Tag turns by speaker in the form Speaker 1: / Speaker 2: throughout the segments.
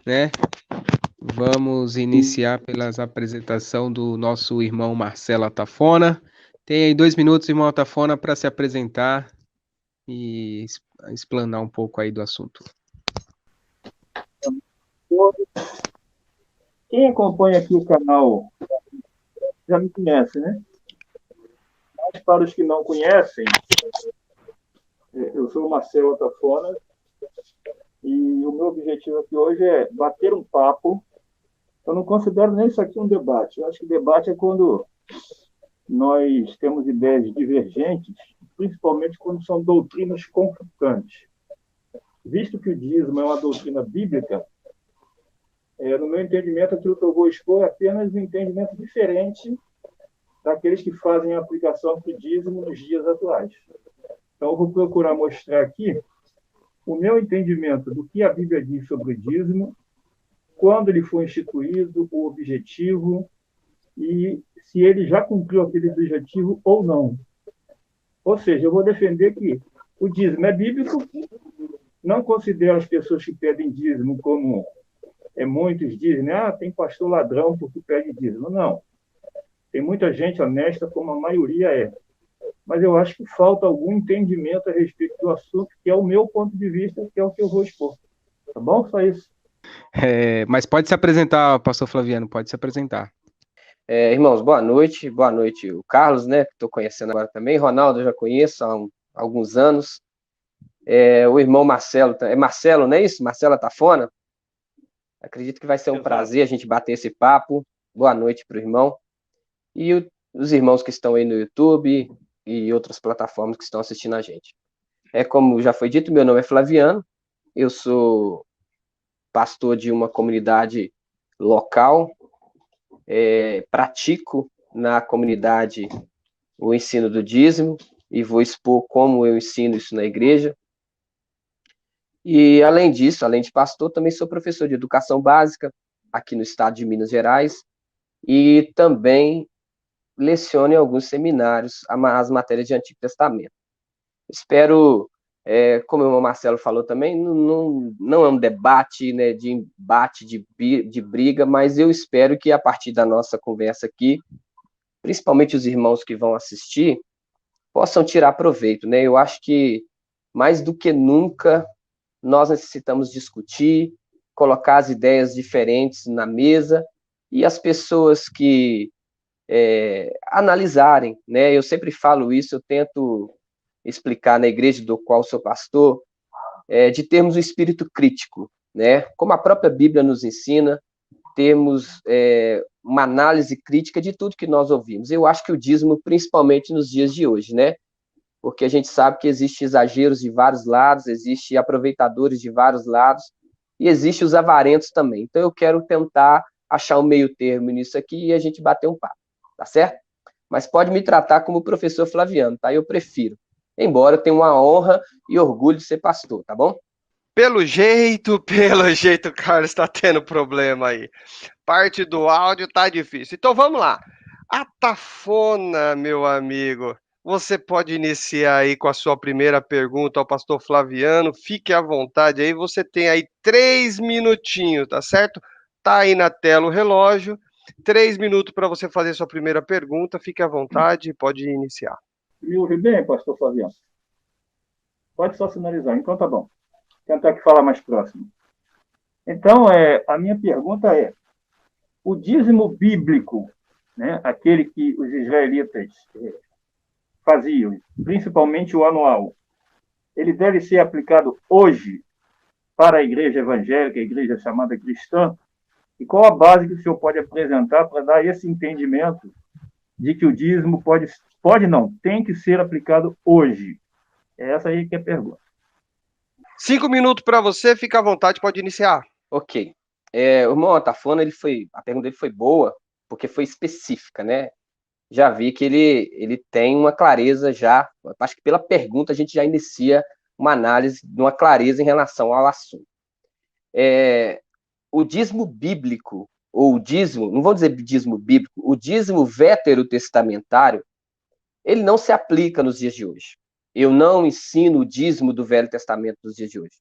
Speaker 1: né? Vamos iniciar pelas apresentação do nosso irmão Marcelo Atafona. Tem aí 2 minutos, irmão Atafona, para se apresentar e explanar um pouco aí do assunto.
Speaker 2: Quem acompanha aqui o canal já me conhece, né? Mas para os que não conhecem, eu sou o Marcelo Atafona e o meu objetivo aqui hoje é bater um papo. Eu não considero nem isso aqui um debate. Eu acho que debate é quando nós temos ideias divergentes, principalmente quando são doutrinas conflitantes. Visto que o dízimo é uma doutrina bíblica, no meu entendimento, aquilo que eu vou expor é apenas um entendimento diferente daqueles que fazem a aplicação do dízimo nos dias atuais. Então, eu vou procurar mostrar aqui o meu entendimento do que a Bíblia diz sobre o dízimo, quando ele foi instituído, o objetivo e se ele já cumpriu aquele objetivo ou não. Ou seja, eu vou defender que o dízimo é bíblico, não considero as pessoas que pedem dízimo como muitos dizem, né? Tem pastor ladrão porque pede dízimo. Não. Tem muita gente honesta, como a maioria é. Mas eu acho que falta algum entendimento a respeito do assunto, que é o meu ponto de vista, que é o que eu vou expor. Tá bom? Só isso.
Speaker 1: Mas pode se apresentar, pastor Flaviano, pode se apresentar.
Speaker 3: Irmãos, boa noite. Boa noite, o Carlos, né, que estou conhecendo agora também. Ronaldo, eu já conheço há alguns anos. O irmão Marcelo, é Marcelo, não é isso? Marcelo Atafona. Acredito que vai ser um prazer a gente bater esse papo. Boa noite para o irmão. E os irmãos que estão aí no YouTube e outras plataformas que estão assistindo a gente. Como já foi dito, meu nome é Flaviano. Eu sou pastor de uma comunidade local. Pratico na comunidade o ensino do dízimo e vou expor como eu ensino isso na igreja. E, além disso, além de pastor, também sou professor de educação básica aqui no estado de Minas Gerais e também leciono em alguns seminários as matérias de Antigo Testamento. Espero, como o Marcelo falou também, não é um debate, né, de embate, de briga, mas eu espero que a partir da nossa conversa aqui, principalmente os irmãos que vão assistir, possam tirar proveito, né? Eu acho que, mais do que nunca, nós necessitamos discutir, colocar as ideias diferentes na mesa e as pessoas que analisarem, né? Eu sempre falo isso, eu tento explicar na igreja do qual sou pastor, de termos um espírito crítico, né? Como a própria Bíblia nos ensina, termos uma análise crítica de tudo que nós ouvimos. Eu acho que o dízimo, principalmente nos dias de hoje, né? Porque a gente sabe que existe exageros de vários lados, existe aproveitadores de vários lados, e existe os avarentos também. Então, eu quero tentar achar um meio termo nisso aqui e a gente bater um papo, tá certo? Mas pode me tratar como professor Flaviano, tá? Eu prefiro. Embora eu tenha uma honra e orgulho de ser pastor, tá bom?
Speaker 4: Pelo jeito, o Carlos está tendo problema aí. Parte do áudio tá difícil. Então vamos lá. Atafona, meu amigo, você pode iniciar aí com a sua primeira pergunta ao pastor Flaviano. Fique à vontade aí. Você tem aí 3 minutinhos, tá certo? Tá aí na tela o relógio. 3 minutos para você fazer sua primeira pergunta. Fique à vontade e pode iniciar.
Speaker 2: Me ouve bem, pastor Flaviano? Pode só sinalizar, então tá bom. Vou tentar aqui falar mais próximo. Então, a minha pergunta é: o dízimo bíblico, né, aquele que os israelitas faziam, principalmente o anual, ele deve ser aplicado hoje para a igreja evangélica, a igreja chamada cristã? E qual a base que o senhor pode apresentar para dar esse entendimento de que o dízimo pode não, tem que ser aplicado hoje? É essa aí que é a pergunta.
Speaker 4: 5 minutos para você, fica à vontade, pode iniciar.
Speaker 3: Ok. O irmão Atafona, a pergunta dele foi boa, porque foi específica, né? Já vi que ele tem uma clareza já, acho que pela pergunta a gente já inicia uma análise de uma clareza em relação ao assunto. O dízimo bíblico, ou o dízimo, não vou dizer dízimo bíblico, o dízimo veterotestamentário, ele não se aplica nos dias de hoje. Eu não ensino o dízimo do Velho Testamento nos dias de hoje.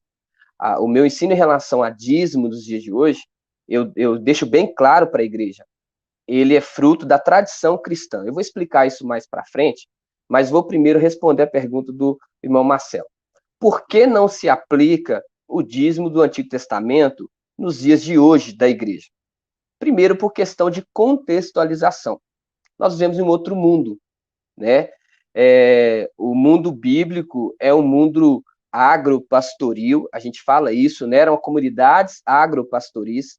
Speaker 3: o meu ensino em relação a dízimo dos dias de hoje, eu deixo bem claro para a igreja, ele é fruto da tradição cristã. Eu vou explicar isso mais para frente, mas vou primeiro responder a pergunta do irmão Marcelo. Por que não se aplica o dízimo do Antigo Testamento nos dias de hoje da igreja? Primeiro, por questão de contextualização. Nós vivemos em um outro mundo, né? O mundo bíblico é um mundo agropastoril, a gente fala isso, né? Eram comunidades agropastoris,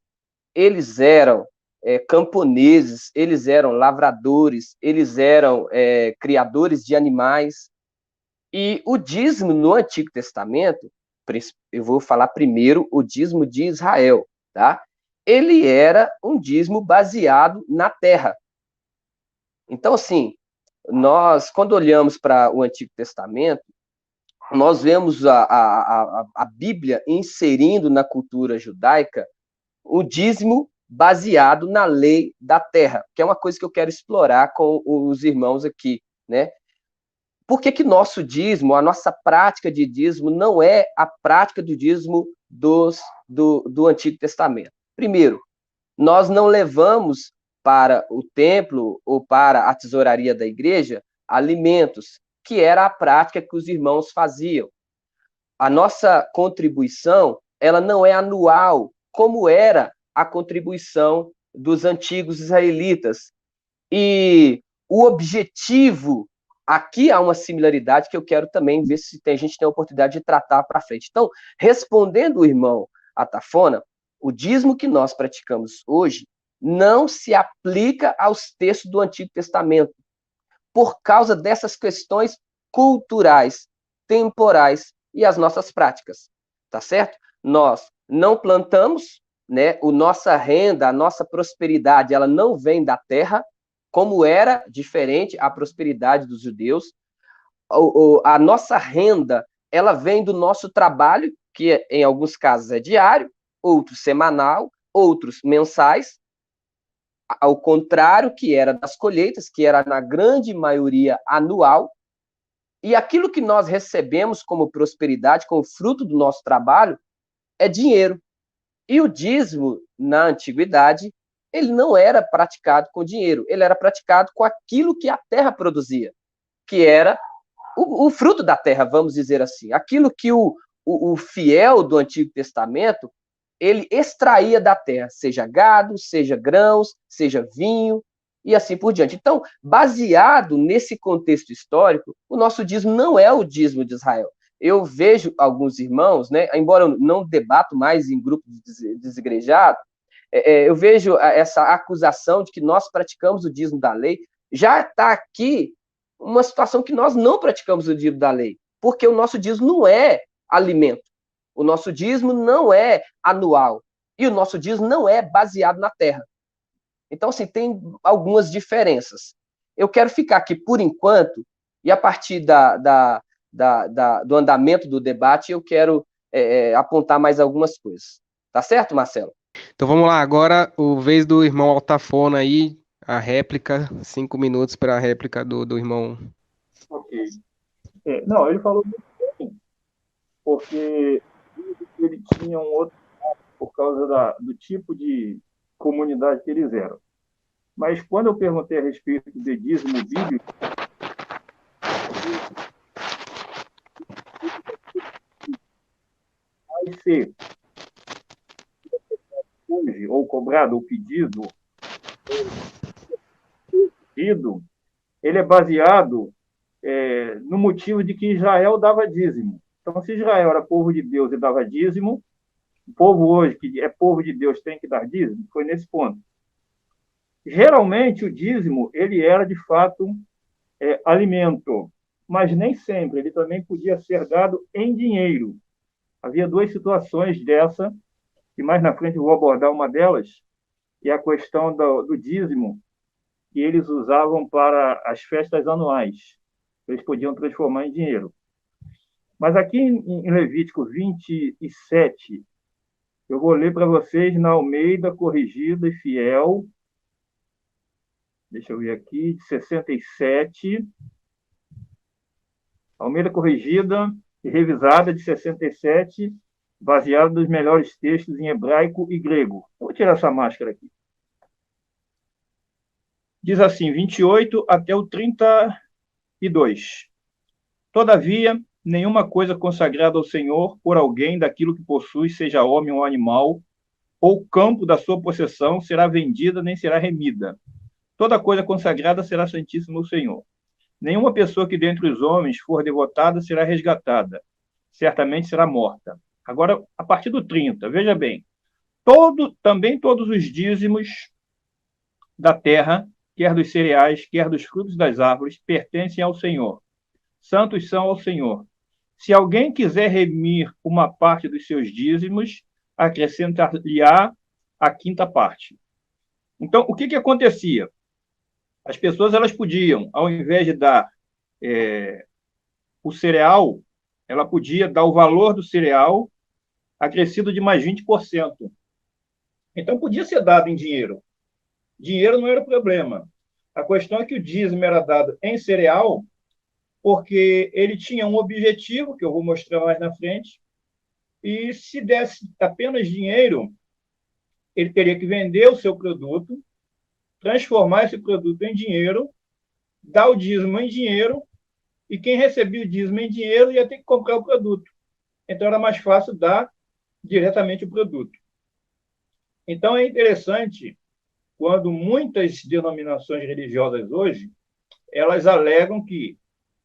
Speaker 3: eles eram camponeses, eles eram lavradores, eles eram criadores de animais. E o dízimo no Antigo Testamento, eu vou falar primeiro o dízimo de Israel, tá? Ele era um dízimo baseado na terra. Então, assim, nós, quando olhamos para o Antigo Testamento, nós vemos a Bíblia inserindo na cultura judaica o dízimo baseado na lei da terra, que é uma coisa que eu quero explorar com os irmãos aqui, né? Por que nosso dízimo, a nossa prática de dízimo, não é a prática do dízimo do Antigo Testamento? Primeiro, nós não levamos para o templo ou para a tesouraria da igreja alimentos, que era a prática que os irmãos faziam. A nossa contribuição, ela não é anual, como era a contribuição dos antigos israelitas. E o objetivo, aqui há uma similaridade que eu quero também ver se a gente tem a oportunidade de tratar para frente. Então, respondendo o irmão Atafona, o dízimo que nós praticamos hoje não se aplica aos textos do Antigo Testamento, por causa dessas questões culturais, temporais e as nossas práticas, tá certo? Nós não plantamos, né? A nossa renda, a nossa prosperidade, ela não vem da terra, como era diferente a prosperidade dos judeus. A nossa renda, ela vem do nosso trabalho, que em alguns casos é diário, outros semanal, outros mensais, ao contrário que era das colheitas, que era na grande maioria anual, e aquilo que nós recebemos como prosperidade, como fruto do nosso trabalho, é dinheiro. E o dízimo, na antiguidade, ele não era praticado com dinheiro, ele era praticado com aquilo que a terra produzia, que era o fruto da terra, vamos dizer assim. Aquilo que o fiel do Antigo Testamento, ele extraía da terra, seja gado, seja grãos, seja vinho, e assim por diante. Então, baseado nesse contexto histórico, o nosso dízimo não é o dízimo de Israel. Eu vejo alguns irmãos, né, embora eu não debato mais em grupos desigrejados, eu vejo essa acusação de que nós praticamos o dízimo da lei. Já está aqui uma situação que nós não praticamos o dízimo da lei, porque o nosso dízimo não é alimento. O nosso dízimo não é anual. E o nosso dízimo não é baseado na terra. Então, assim, tem algumas diferenças. Eu quero ficar aqui por enquanto, e a partir do andamento do debate, eu quero apontar mais algumas coisas. Tá certo, Marcelo?
Speaker 1: Então vamos lá, agora o vez do irmão Altafona aí, a réplica, 5 minutos para a réplica do irmão.
Speaker 2: Ok. Não, ele falou muito bem, porque ele tinha um outro por causa do tipo de comunidade que eles eram. Mas quando eu perguntei a respeito de dízimo bíblico, vai ser hoje, ou cobrado, ou pedido, ele é baseado no motivo de que Israel dava dízimo. Então, se Israel era povo de Deus e dava dízimo, o povo hoje, que é povo de Deus, tem que dar dízimo? Foi nesse ponto. Geralmente, o dízimo, ele era, de fato, alimento, mas nem sempre. Ele também podia ser dado em dinheiro. Havia duas situações dessa, e mais na frente eu vou abordar uma delas, que é a questão do dízimo, que eles usavam para as festas anuais. Eles podiam transformar em dinheiro. Mas aqui em Levítico 27, eu vou ler para vocês na Almeida Corrigida e Fiel. Deixa eu ver aqui, de 67. Almeida Corrigida e Revisada, de 67. baseado nos melhores textos em hebraico e grego. Eu vou tirar essa máscara aqui. Diz assim, 28 até o 32. Todavia, nenhuma coisa consagrada ao Senhor por alguém daquilo que possui, seja homem ou animal, ou campo da sua possessão, será vendida nem será remida. Toda coisa consagrada será santíssima ao Senhor. Nenhuma pessoa que dentre os homens for devotada será resgatada. Certamente será morta. Agora, a partir do 30, veja bem. Também todos os dízimos da terra, quer dos cereais, quer dos frutos das árvores, pertencem ao Senhor. Santos são ao Senhor. Se alguém quiser remir uma parte dos seus dízimos, acrescentar-lhe-á a quinta parte. Então, o que acontecia? As pessoas elas podiam, ao invés de dar o cereal, ela podia dar o valor do cereal acrescido de mais 20%. Então, podia ser dado em dinheiro. Dinheiro não era o problema. A questão é que o dízimo era dado em cereal, porque ele tinha um objetivo, que eu vou mostrar mais na frente, e se desse apenas dinheiro, ele teria que vender o seu produto, transformar esse produto em dinheiro, dar o dízimo em dinheiro, e quem recebia o dízimo em dinheiro ia ter que comprar o produto. Então, era mais fácil dar diretamente o produto. Então, é interessante quando muitas denominações religiosas hoje, elas alegam que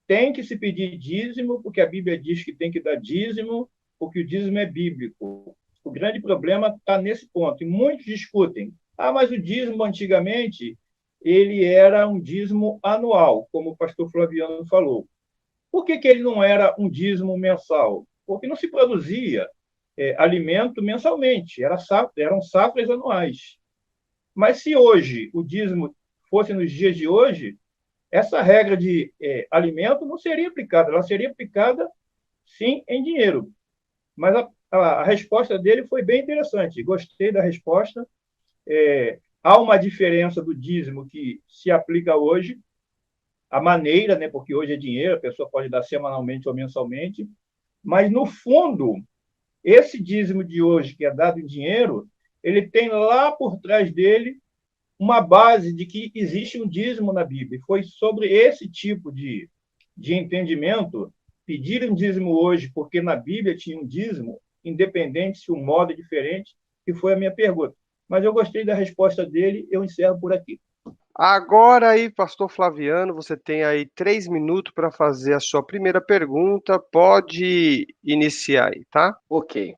Speaker 2: tem que se pedir dízimo, porque a Bíblia diz que tem que dar dízimo, porque o dízimo é bíblico. O grande problema está nesse ponto. E muitos discutem. Mas o dízimo, antigamente, ele era um dízimo anual, como o pastor Flaviano falou. Por que ele não era um dízimo mensal? Porque não se produzia alimento mensalmente, eram safras anuais. Mas se hoje o dízimo fosse nos dias de hoje, essa regra de alimento não seria aplicada, ela seria aplicada, sim, em dinheiro. Mas a resposta dele foi bem interessante, gostei da resposta. Há uma diferença do dízimo que se aplica hoje, a maneira, né, porque hoje é dinheiro, a pessoa pode dar semanalmente ou mensalmente, mas, no fundo, esse dízimo de hoje, que é dado em dinheiro, ele tem lá por trás dele uma base de que existe um dízimo na Bíblia. Foi sobre esse tipo de entendimento, pedir um dízimo hoje, porque na Bíblia tinha um dízimo, independente se o modo é diferente, que foi a minha pergunta. Mas eu gostei da resposta dele, eu encerro por aqui.
Speaker 4: Agora aí, pastor Flaviano, você tem aí 3 minutos para fazer a sua primeira pergunta. Pode iniciar aí, tá?
Speaker 3: Ok.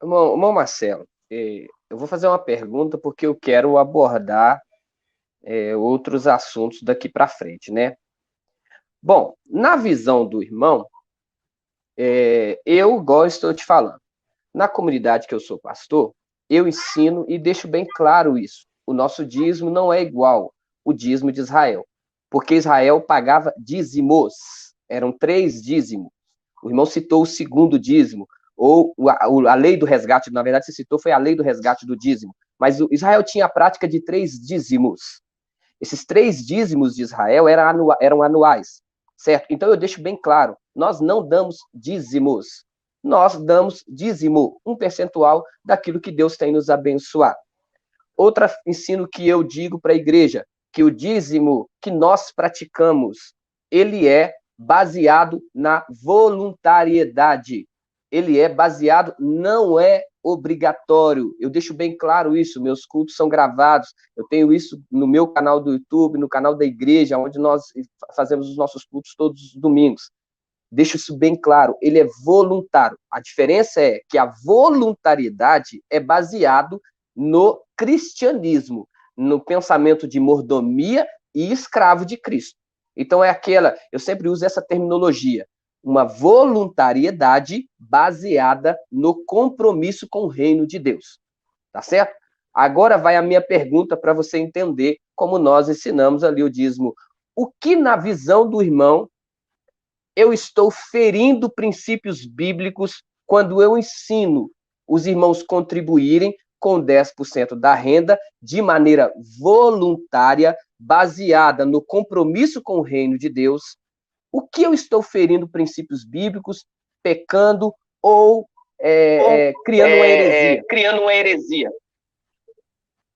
Speaker 3: Irmão Marcelo, eu vou fazer uma pergunta porque eu quero abordar outros assuntos daqui para frente, né? Bom, na visão do irmão, eu gosto de falando. Na comunidade que eu sou pastor, eu ensino e deixo bem claro isso. O nosso dízimo não é igual o dízimo de Israel, porque Israel pagava dízimos, eram 3 dízimos. O irmão citou o segundo dízimo, ou a lei do resgate, na verdade, você citou, foi a lei do resgate do dízimo. Mas Israel tinha a prática de 3 dízimos. Esses 3 dízimos de Israel eram anuais, certo? Então eu deixo bem claro, nós não damos dízimos, nós damos dízimo, um percentual daquilo que Deus tem nos abençoado. Outro ensino que eu digo para a igreja, que o dízimo que nós praticamos, ele é baseado na voluntariedade. Ele é baseado, não é obrigatório. Eu deixo bem claro isso, meus cultos são gravados, eu tenho isso no meu canal do YouTube, no canal da igreja, onde nós fazemos os nossos cultos todos os domingos. Deixo isso bem claro, ele é voluntário. A diferença é que a voluntariedade é baseado no cristianismo, no pensamento de mordomia e escravo de Cristo. Então eu sempre uso essa terminologia, uma voluntariedade baseada no compromisso com o reino de Deus. Tá certo? Agora vai a minha pergunta para você entender como nós ensinamos ali o dízimo. O que na visão do irmão eu estou ferindo princípios bíblicos quando eu ensino os irmãos contribuírem com 10% da renda de maneira voluntária, baseada no compromisso com o reino de Deus? O que eu estou ferindo princípios bíblicos, pecando ou criando uma heresia.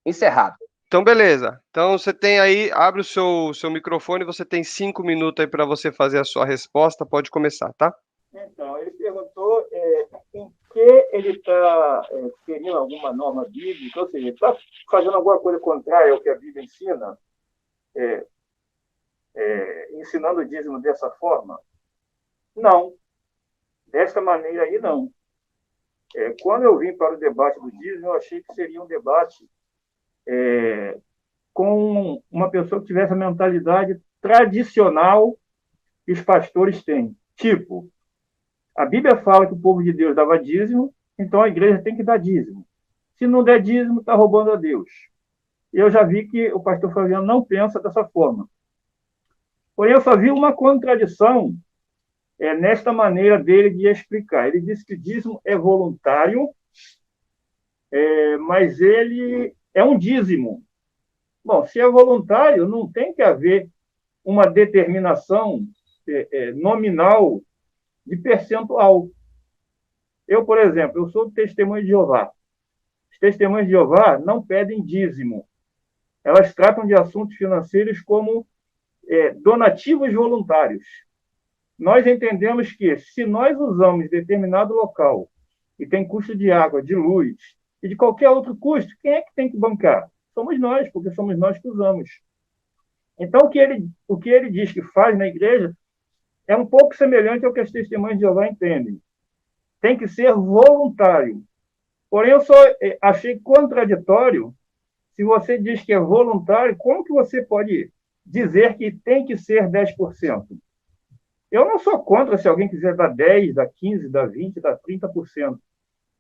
Speaker 3: Encerrado.
Speaker 4: Então, beleza. Então, você tem aí, abre o seu microfone, você tem 5 minutos aí para você fazer a sua resposta. Pode começar, tá?
Speaker 2: Então, ele perguntou em que ele está ferindo alguma norma bíblica, ou seja, ele está fazendo alguma coisa contrária ao que a Bíblia ensina, ensinando o dízimo dessa forma? Não. Desta maneira aí, não. Quando eu vim para o debate do dízimo, eu achei que seria um debate com uma pessoa que tivesse a mentalidade tradicional que os pastores têm. Tipo, a Bíblia fala que o povo de Deus dava dízimo, então a igreja tem que dar dízimo. Se não der dízimo, está roubando a Deus. Eu já vi que o pastor Flaviano não pensa dessa forma. Porém, eu só vi uma contradição nesta maneira dele de explicar. Ele disse que o dízimo é voluntário, mas ele é um dízimo. Bom, se é voluntário, não tem que haver uma determinação nominal de percentual. Eu, por exemplo, eu sou testemunho de Jeová. Os testemunhos de Jeová não pedem dízimo. Elas tratam de assuntos financeiros como donativos voluntários. Nós entendemos que, se nós usamos determinado local e tem custo de água, de luz e de qualquer outro custo, quem é que tem que bancar? Somos nós, porque somos nós que usamos. Então, o que ele diz que faz na igreja é um pouco semelhante ao que as testemunhas de Jeová entendem. Tem que ser voluntário. Porém, eu só achei contraditório, se você diz que é voluntário, como que você pode dizer que tem que ser 10%? Eu não sou contra se alguém quiser dar 10%, dar 15%, dar 20%, dar 30%.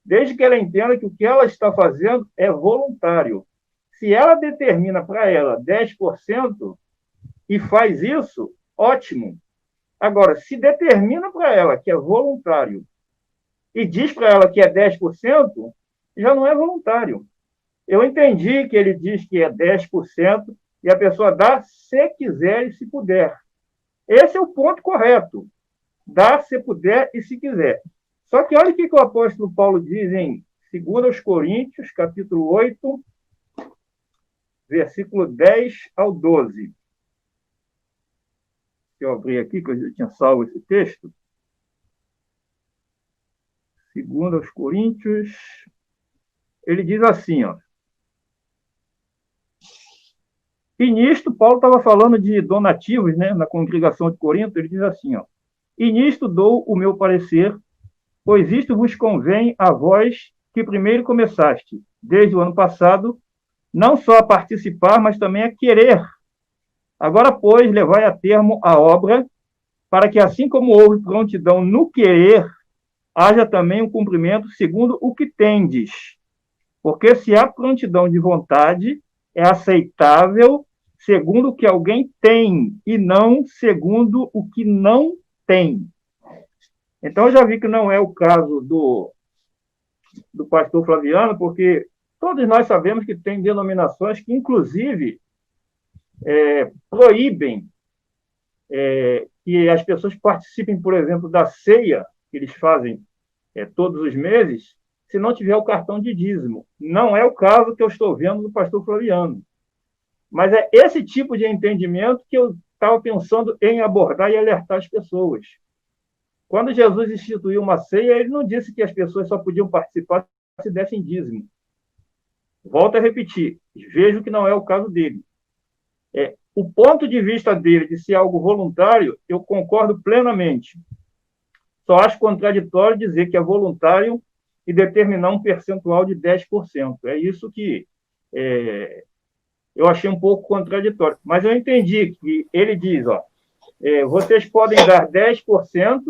Speaker 2: Desde que ela entenda que o que ela está fazendo é voluntário. Se ela determina para ela 10% e faz isso, ótimo. Agora, se determina para ela que é voluntário e diz para ela que é 10%, já não é voluntário. Eu entendi que ele diz que é 10% e a pessoa dá se quiser e se puder. Esse é o ponto correto. Dá se puder e se quiser. Só que olha o que o apóstolo Paulo diz em 2 Coríntios, capítulo 8, versículo 10 ao 12. Deixa eu abrir aqui, que eu já tinha salvo esse texto. 2 Coríntios, ele diz assim, ó. E nisto, Paulo estava falando de donativos, né, na congregação de Corinto, ele diz assim, ó. E nisto dou o meu parecer, pois isto vos convém a vós que primeiro começaste, desde o ano passado, não só a participar, mas também a querer. Agora, pois, levai a termo a obra, para que assim como houve prontidão no querer, haja também um cumprimento segundo o que tendes. Porque se há prontidão de vontade, é aceitável segundo o que alguém tem, e não segundo o que não tem. Então, eu já vi que não é o caso do pastor Flaviano, porque todos nós sabemos que tem denominações que, inclusive, proíbem que as pessoas participem, por exemplo, da ceia que eles fazem todos os meses, se não tiver o cartão de dízimo. Não é o caso que eu estou vendo do pastor Flaviano. Mas é esse tipo de entendimento que eu estava pensando em abordar e alertar as pessoas. Quando Jesus instituiu uma ceia, ele não disse que as pessoas só podiam participar se dessem dízimo. Volto a repetir, vejo que não é o caso dele. O ponto de vista dele de ser algo voluntário, eu concordo plenamente. Só acho contraditório dizer que é voluntário e determinar um percentual de 10%. É isso que eu achei um pouco contraditório. Mas eu entendi que ele diz, vocês podem dar 10%,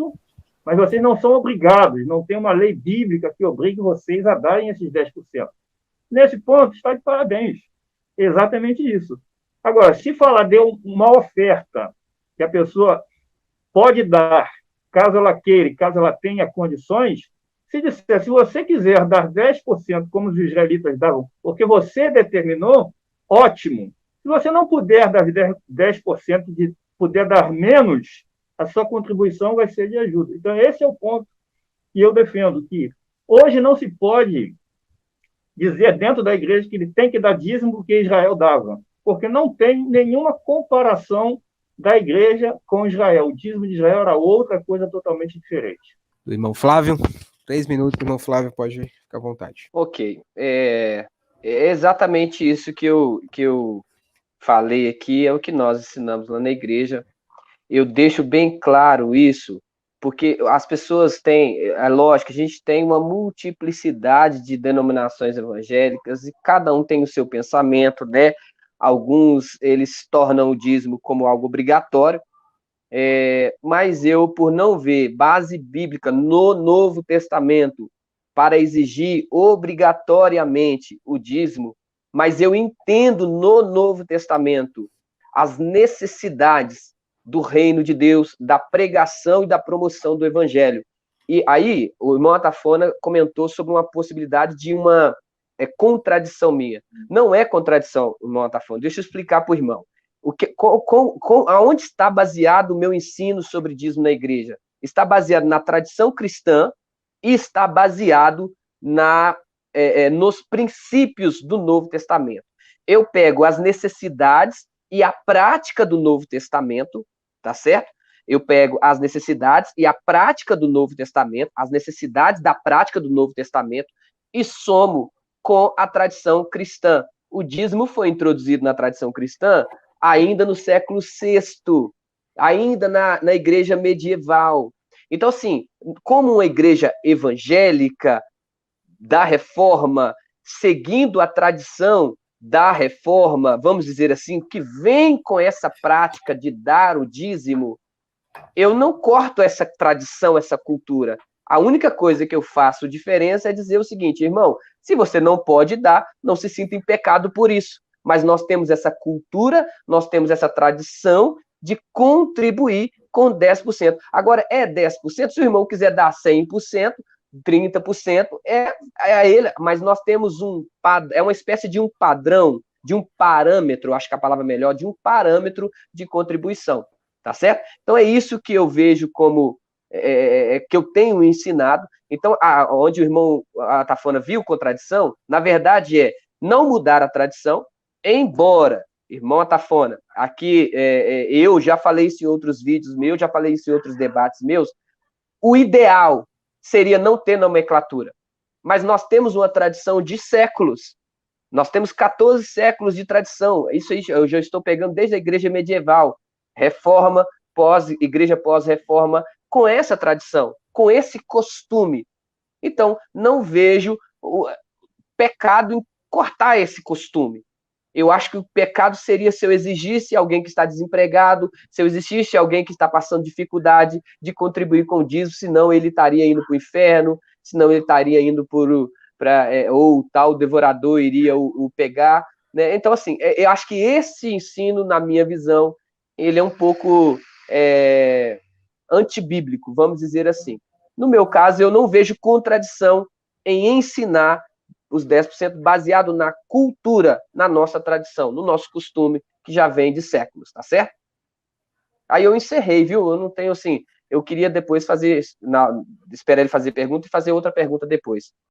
Speaker 2: mas vocês não são obrigados, não tem uma lei bíblica que obrigue vocês a darem esses 10%. Nesse ponto, está de parabéns. Exatamente isso. Agora, se falar de uma oferta que a pessoa pode dar, caso ela queira e caso ela tenha condições, se disser, se você quiser dar 10%, como os israelitas davam, porque você determinou, ótimo. Se você não puder dar 10%, puder dar menos, a sua contribuição vai ser de ajuda. Então, esse é o ponto E eu defendo que hoje não se pode dizer dentro da igreja que ele tem que dar dízimo porque Israel dava, porque não tem nenhuma comparação da igreja com Israel. O dízimo de Israel era outra coisa totalmente diferente.
Speaker 1: Do irmão Flávio, 3 minutos, irmão Flávio, pode ficar à vontade.
Speaker 3: Ok, é exatamente isso que eu falei aqui, é o que nós ensinamos lá na igreja. Eu deixo bem claro isso, porque as pessoas têm, é lógico, a gente tem uma multiplicidade de denominações evangélicas e cada um tem o seu pensamento, né? Alguns, eles tornam o dízimo como algo obrigatório, mas eu, por não ver base bíblica no Novo Testamento para exigir obrigatoriamente o dízimo, mas eu entendo no Novo Testamento as necessidades do reino de Deus, da pregação e da promoção do evangelho. E aí, o irmão Atafona comentou sobre uma possibilidade de uma contradição minha. Não é contradição, irmão Atafona. Deixa eu explicar para o irmão. Aonde está baseado o meu ensino sobre dízimo na igreja? Está baseado na tradição cristã e está baseado nos princípios do Novo Testamento. Eu pego as necessidades e a prática do Novo Testamento, tá certo? Eu pego as necessidades e a prática do Novo Testamento, as necessidades da prática do Novo Testamento, e somo com a tradição cristã. O dízimo foi introduzido na tradição cristã ainda no século VI, ainda na igreja medieval. Então, assim, como uma igreja evangélica da Reforma, seguindo a tradição da Reforma, vamos dizer assim, que vem com essa prática de dar o dízimo, eu não corto essa tradição, essa cultura. A única coisa que eu faço diferença é dizer o seguinte, irmão, se você não pode dar, não se sinta em pecado por isso. Mas nós temos essa cultura, nós temos essa tradição de contribuir com 10%. Agora, é 10%, se o irmão quiser dar 100%, 30%, é a ele, mas nós temos uma espécie de um padrão, de um parâmetro, acho que a palavra é melhor, de um parâmetro de contribuição, tá certo? Então, é isso que eu vejo como, que eu tenho ensinado. Então, onde o irmão Atafona viu contradição, na verdade não mudar a tradição, embora, irmão Atafona, aqui eu já falei isso em outros vídeos meus, já falei isso em outros debates meus, o ideal seria não ter nomenclatura, mas nós temos uma tradição de séculos, nós temos 14 séculos de tradição, isso aí eu já estou pegando desde a igreja medieval, reforma, igreja pós-reforma, com essa tradição, com esse costume. Então, não vejo pecado em cortar esse costume. Eu acho que o pecado seria se eu exigisse alguém que está desempregado, se eu exigisse alguém que está passando dificuldade de contribuir com o dízimo, senão ele estaria indo para o inferno, senão ele estaria indo ou o tal devorador iria o pegar. Né? Então, assim, eu acho que esse ensino, na minha visão, ele é um pouco antibíblico, vamos dizer assim. No meu caso, eu não vejo contradição em ensinar os 10% baseado na cultura, na nossa tradição, no nosso costume, que já vem de séculos, tá certo? Aí eu encerrei, viu? Eu não tenho, assim, eu queria depois esperar ele fazer pergunta e fazer outra pergunta depois.